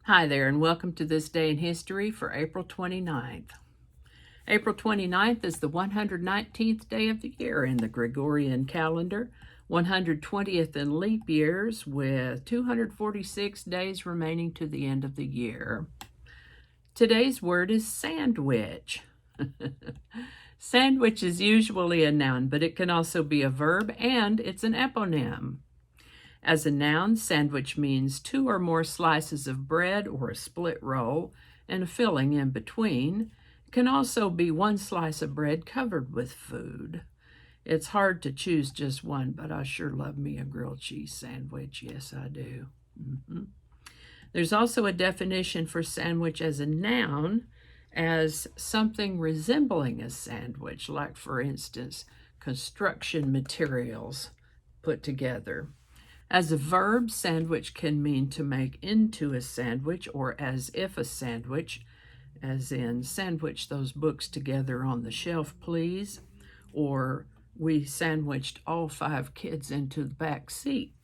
Hi there, and welcome to this day in history for April 29th. April 29th is the 119th day of the year in the Gregorian calendar, 120th in leap years, with 246 days remaining to the end of the year. Today's word is sandwich. Sandwich is usually a noun, but it can also be a verb, and it's an eponym. As a noun, sandwich means two or more slices of bread or a split roll and a filling in between. It can also be one slice of bread covered with food. It's hard to choose just one, but I sure love me a grilled cheese sandwich. Yes, I do. There's also a definition for sandwich as a noun as something resembling a sandwich, like, for instance, construction materials put together. As a verb, sandwich can mean to make into a sandwich or as if a sandwich, as in sandwich those books together on the shelf, please, or we sandwiched all 5 kids into the back seat.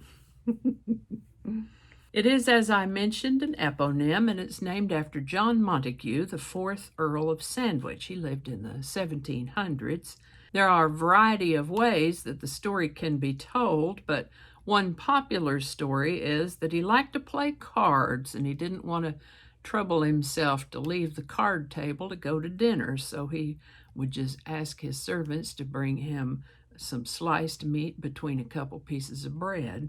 It is, as I mentioned, an eponym, and it's named after John Montague, the 4th Earl of Sandwich. He lived in the 1700s. There are a variety of ways that the story can be told, but one popular story is that he liked to play cards and he didn't want to trouble himself to leave the card table to go to dinner, so he would just ask his servants to bring him some sliced meat between a couple pieces of bread.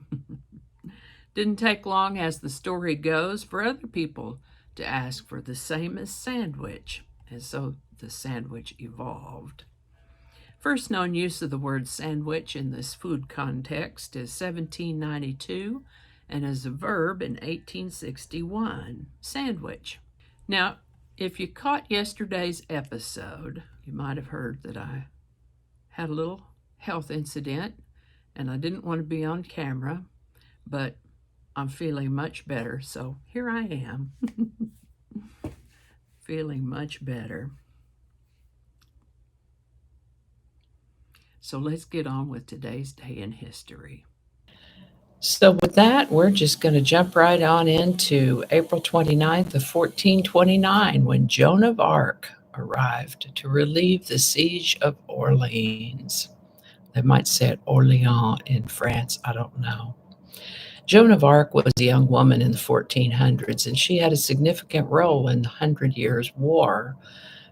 Didn't take long, as the story goes, for other people to ask for the same as sandwich, and so the sandwich evolved. First known use of the word sandwich in this food context is 1792, and as a verb in 1861, sandwich. Now, if you caught yesterday's episode, you might have heard that I had a little health incident, and I didn't want to be on camera, but I'm feeling much better, so here I am, feeling much better. So let's get on with today's day in history. So with that, we're just going to jump right on into April 29th of 1429, when Joan of Arc arrived to relieve the siege of Orleans. They might say it Orléans in France, I don't know. Joan of Arc was a young woman in the 1400s, and she had a significant role in the 100 Years' War,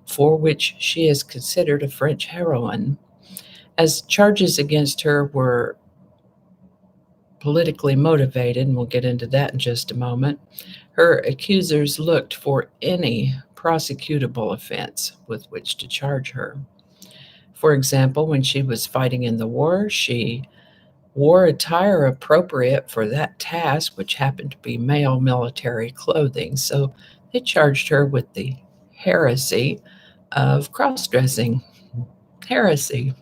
for which she is considered a French heroine. As charges against her were politically motivated, and we'll get into that in just a moment, her accusers looked for any prosecutable offense with which to charge her. For example, when she was fighting in the war, she wore attire appropriate for that task, which happened to be male military clothing. So they charged her with the heresy of cross-dressing. Heresy.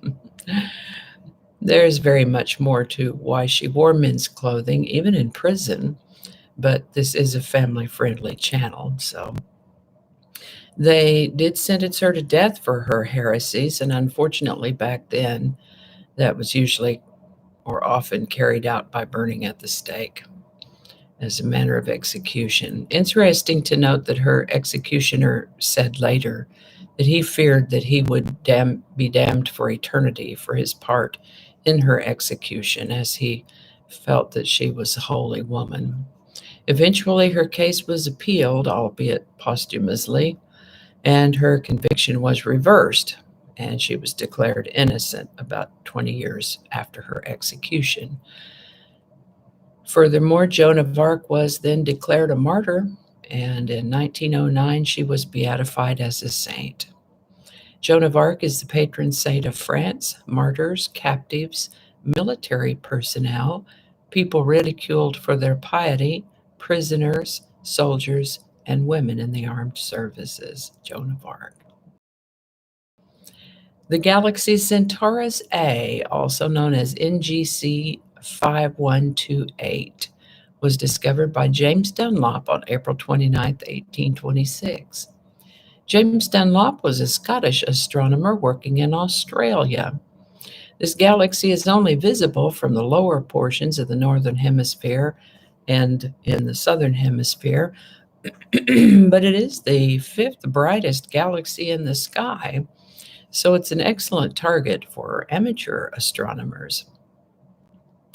There's very much more to why she wore men's clothing, even in prison, but this is a family-friendly channel, so they did sentence her to death for her heresies, and unfortunately back then that was usually or often carried out by burning at the stake as a manner of execution. Interesting to note that her executioner said later that he feared that he would be damned for eternity for his part in her execution, as he felt that she was a holy woman. Eventually, her case was appealed, albeit posthumously, and her conviction was reversed, and she was declared innocent about 20 years after her execution. Furthermore, Joan of Arc was then declared a martyr, and in 1909 she was beatified as a saint. Joan of Arc is the patron saint of France, martyrs, captives, military personnel, people ridiculed for their piety, prisoners, soldiers, and women in the armed services. Joan of Arc. The galaxy Centaurus A, also known as NGC 5128, was discovered by James Dunlop on April 29, 1826. James Dunlop was a Scottish astronomer working in Australia. This galaxy is only visible from the lower portions of the northern hemisphere, and in the southern hemisphere, but it is the fifth brightest galaxy in the sky, so it's an excellent target for amateur astronomers,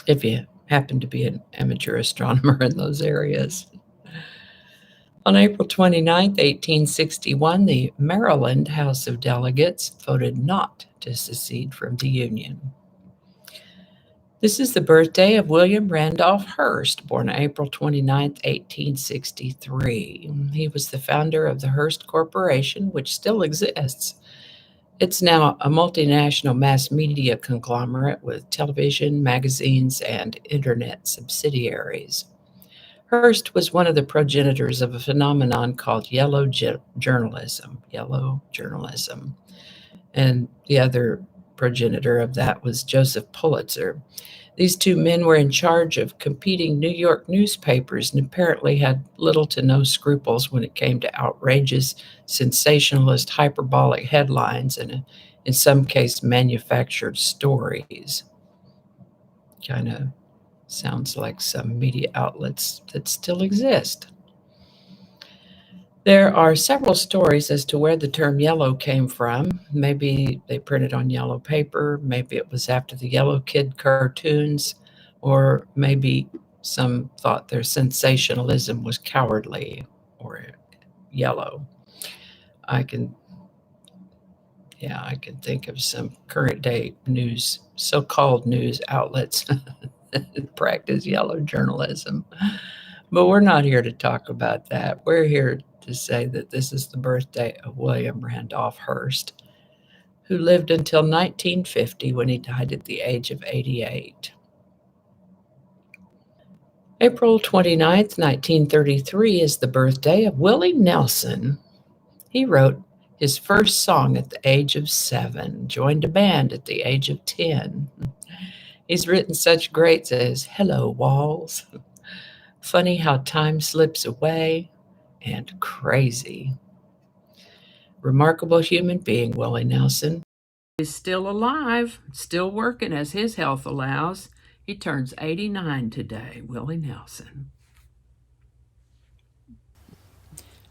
if you happen to be an amateur astronomer in those areas. On April 29, 1861, the Maryland House of Delegates voted not to secede from the Union. This is the birthday of William Randolph Hurst, born April 29, 1863. He was the founder of the Hearst Corporation, which still exists. It's now a multinational mass media conglomerate with television, magazines, and internet subsidiaries. Hearst was one of the progenitors of a phenomenon called yellow journalism. And the other progenitor of that was Joseph Pulitzer. These two men were in charge of competing New York newspapers and apparently had little to no scruples when it came to outrageous, sensationalist, hyperbolic headlines and, in some case, manufactured stories. Kind of sounds like some media outlets that still exist. There are several stories as to where the term yellow came from. Maybe they printed on yellow paper, maybe it was after the Yellow Kid cartoons, or maybe some thought their sensationalism was cowardly or yellow. I can think of some current day news, so-called news outlets that practice yellow journalism. But we're not here to talk about that. We're here to say that this is the birthday of William Randolph Hearst, who lived until 1950 when he died at the age of 88. April 29th, 1933 is the birthday of Willie Nelson. He wrote his first song at the age of 7, joined a band at the age of 10. He's written such greats as Hello Walls, Funny How Time Slips Away, and Crazy. Remarkable human being, Willie Nelson. He's still alive, still working as his health allows. He turns 89 today, Willie Nelson.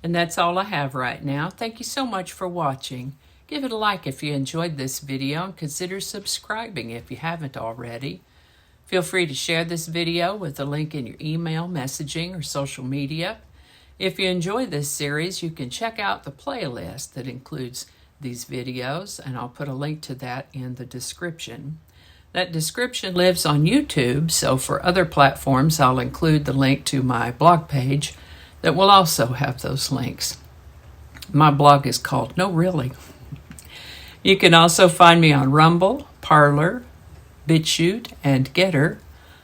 And that's all I have right now. Thank you so much for watching. Give it a like if you enjoyed this video and consider subscribing if you haven't already. Feel free to share this video with a link in your email, messaging, or social media. If you enjoy this series, you can check out the playlist that includes these videos, and I'll put a link to that in the description. That description lives on YouTube, so for other platforms, I'll include the link to my blog page that will also have those links. My blog is called No Really. You can also find me on Rumble, Parler, BitChute, and Getter.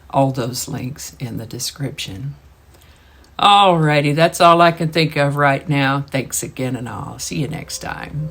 All those links in the description. Alrighty, that's all I can think of right now. Thanks again, and I'll see you next time.